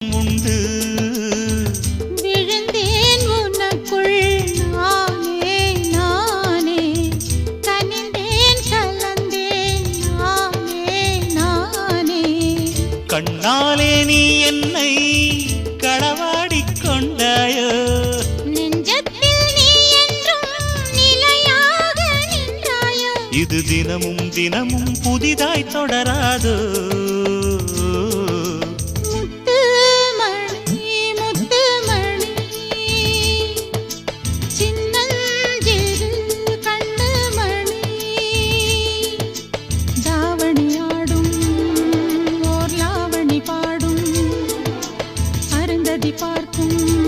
உண்டு விழுந்தேன் உனக்குள் நானே நானே கனிந்தேன் கலந்தேன் நானே நானே கண்ணாலே நீ என்னை களவாடிக் கொண்டாயோ நெஞ்சத்தில் நீ என்றும் நிலையாக நின்றாயோ இது தினமும் தினமும் புதிதாய் தொடராதோ பார்க்கும்